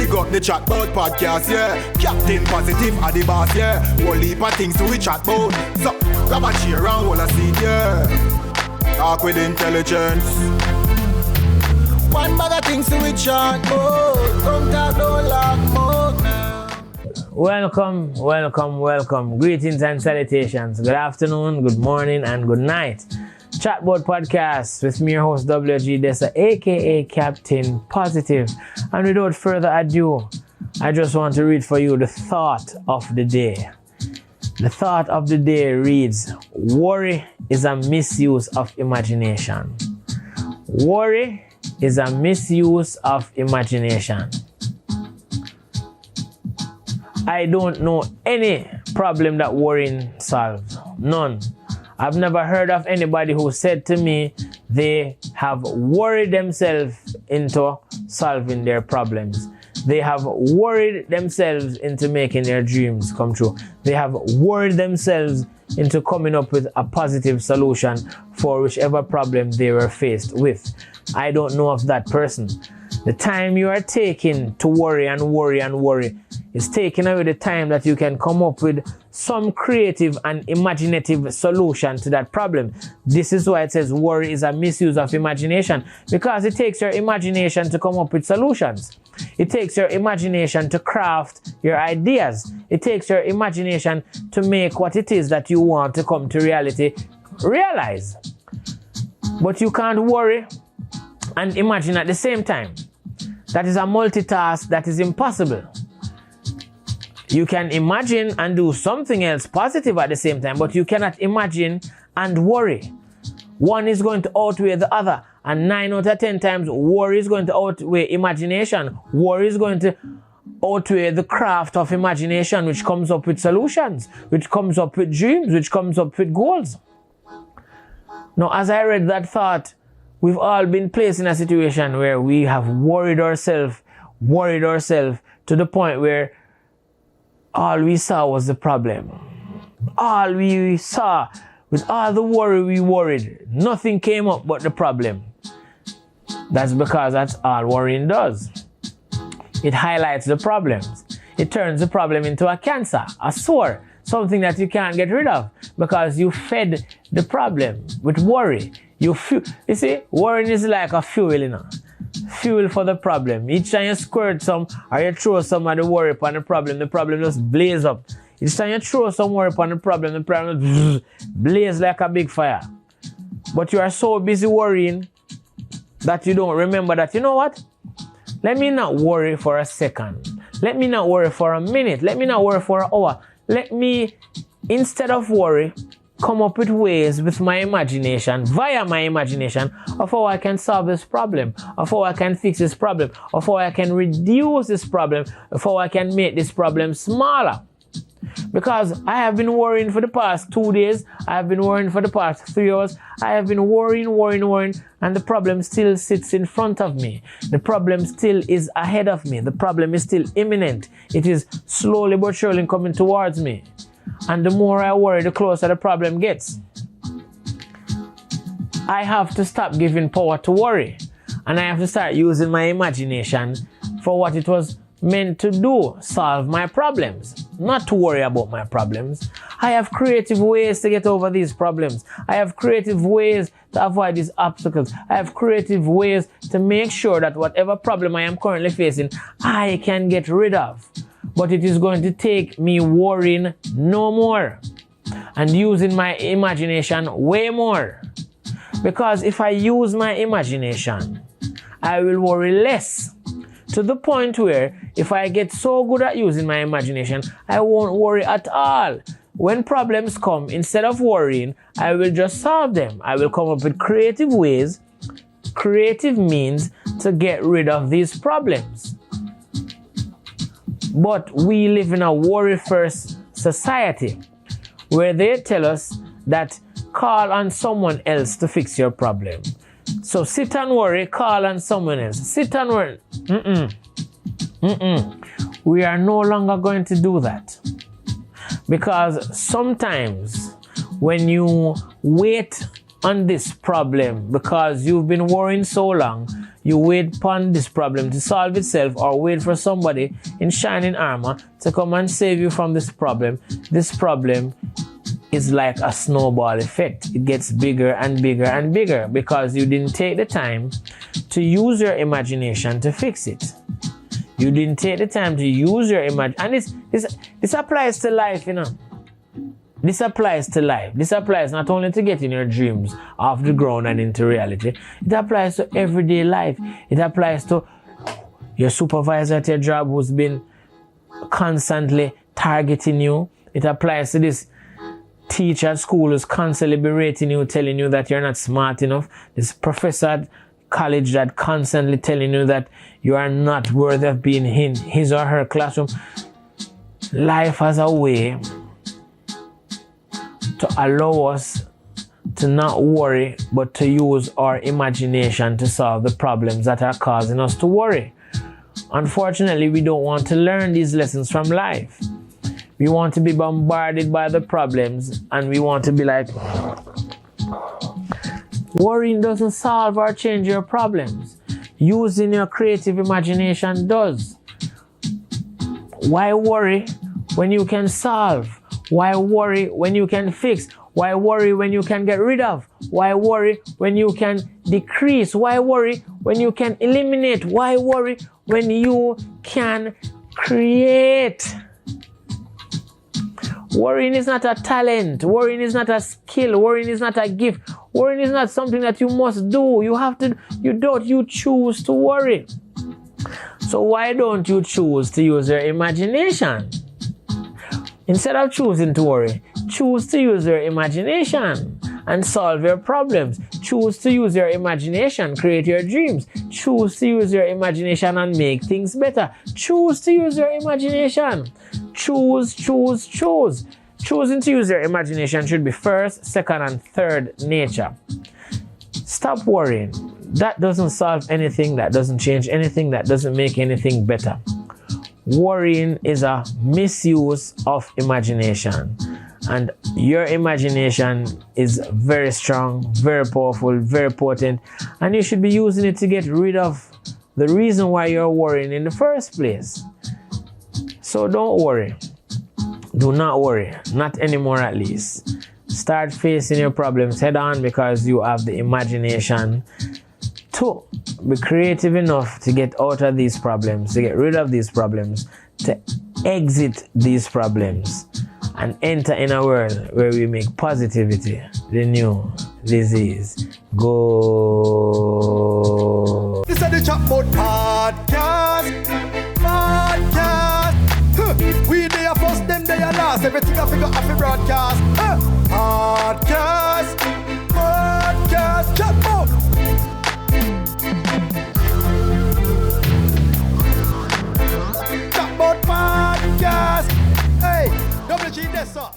Big up the Chatbout Podcast, yeah. Captain Positive are the boss, yeah. Whole heap of things to we chat about. So, grab a chair and hold a seat, yeah. Talk with intelligence. One bag of things to we chat about. Don't talk, don't laugh about now. Welcome. Greetings and salutations. Good afternoon, good morning, and good night. Chatbout Podcast with me, your host WG Dessa, aka Captain Positive. And without further ado, I just want to read for you the thought of the day. The thought of the day reads: worry is a misuse of imagination. Worry is a misuse of imagination. I don't know any problem that worrying solves. None. I've never heard of anybody who said to me they have worried themselves into solving their problems. They have worried themselves into making their dreams come true. They have worried themselves into coming up with a positive solution for whichever problem they were faced with. I don't know of that person. The time you are taking to worry is taking away the time that you can come up with some creative and imaginative solution to that problem. This is why it says worry is a misuse of imagination, because it takes your imagination to come up with solutions. It takes your imagination to craft your ideas. It takes your imagination to make what it is that you want to come to reality realize. But you can't worry and imagine at the same time. That is a multitask that is impossible. You can imagine and do something else positive at the same time, but you cannot imagine and worry. One is going to outweigh the other, and 9 out of 10 times worry is going to outweigh imagination. Worry is going to outweigh the craft of imagination, which comes up with solutions, which comes up with dreams, which comes up with goals. Now, as I read that thought, we've all been placed in a situation where we have worried ourselves to the point where all we saw was the problem. All we saw, with all the worry we worried, nothing came up but the problem. That's because that's all worrying does. It highlights the problems. It turns the problem into a cancer, a sore, something that you can't get rid of because you fed the problem with worry. You see, worrying is like a fuel, fuel for the problem. Each time you squirt some or you throw some of the worry upon the problem just blaze up. Each time you throw some worry upon the problem just blaze like a big fire. But you are so busy worrying that you don't remember that, you know what? Let me not worry for a second. Let me not worry for a minute. Let me not worry for an hour. Let me, instead of worry, come up with ways with my imagination, via my imagination, of how I can solve this problem, of how I can fix this problem, of how I can reduce this problem, of how I can make this problem smaller. Because I have been worrying for the past 2 days, I have been worrying for the past 3 hours, I have been worrying, and the problem still sits in front of me. The problem still is ahead of me. The problem is still imminent. It is slowly but surely coming towards me. And the more I worry, the closer the problem gets. I have to stop giving power to worry. And I have to start using my imagination for what it was meant to do, solve my problems, not to worry about my problems. I have creative ways to get over these problems. I have creative ways to avoid these obstacles. I have creative ways to make sure that whatever problem I am currently facing, I can get rid of. But it is going to take me worrying no more and using my imagination way more. Because if I use my imagination, I will worry less. To the point where if I get so good at using my imagination, I won't worry at all. When problems come, instead of worrying, I will just solve them. I will come up with creative ways, creative means to get rid of these problems. But we live in a worry-first society where they tell us that call on someone else to fix your problem. So sit and worry, call on someone else. Sit and worry. We are no longer going to do that. Because sometimes when you wait on this problem because you've been worrying so long. You wait upon this problem to solve itself or wait for somebody in shining armor to come and save you from this problem. This problem is like a snowball effect. It gets bigger and bigger and bigger because you didn't take the time to use your imagination to fix it. You didn't take the time to use your imagination. And this applies to life, you know. This applies to life. This applies not only to getting your dreams off the ground and into reality. It applies to everyday life. It applies to your supervisor at your job who's been constantly targeting you. It applies to this teacher at school who's constantly berating you, telling you that you're not smart enough. This professor at college that constantly telling you that you are not worthy of being in his or her classroom. Life has a way to allow us to not worry, but to use our imagination to solve the problems that are causing us to worry. Unfortunately, we don't want to learn these lessons from life. We want to be bombarded by the problems and we want to be like, worrying doesn't solve or change your problems. Using your creative imagination does. Why worry when you can solve? Why worry when you can fix? Why worry when you can get rid of? Why worry when you can decrease? Why worry when you can eliminate? Why worry when you can create? Worrying is not a talent. Worrying is not a skill. Worrying is not a gift. Worrying is not something that you must do. You choose to worry. So why don't you choose to use your imagination? Instead of choosing to worry, choose to use your imagination and solve your problems. Choose to use your imagination, create your dreams. Choose to use your imagination and make things better. Choose to use your imagination. Choose. Choosing to use your imagination should be first, second, and third nature. Stop worrying. That doesn't solve anything. That doesn't change anything. That doesn't make anything better. Worrying is a misuse of imagination. And your imagination is very strong, very powerful, very potent. And you should be using it to get rid of the reason why you're worrying in the first place. So don't worry. Do not worry. Not anymore, at least. Start facing your problems head on because you have the imagination to be creative enough to get out of these problems, to get rid of these problems, to exit these problems and enter in a world where we make positivity the new disease. Go. This is the Chatbout Podcast. We there first, them there last. Everything I figure I broadcast. Podcast. Chatbout. Chatbout Podcast. Hey, WG, that's up.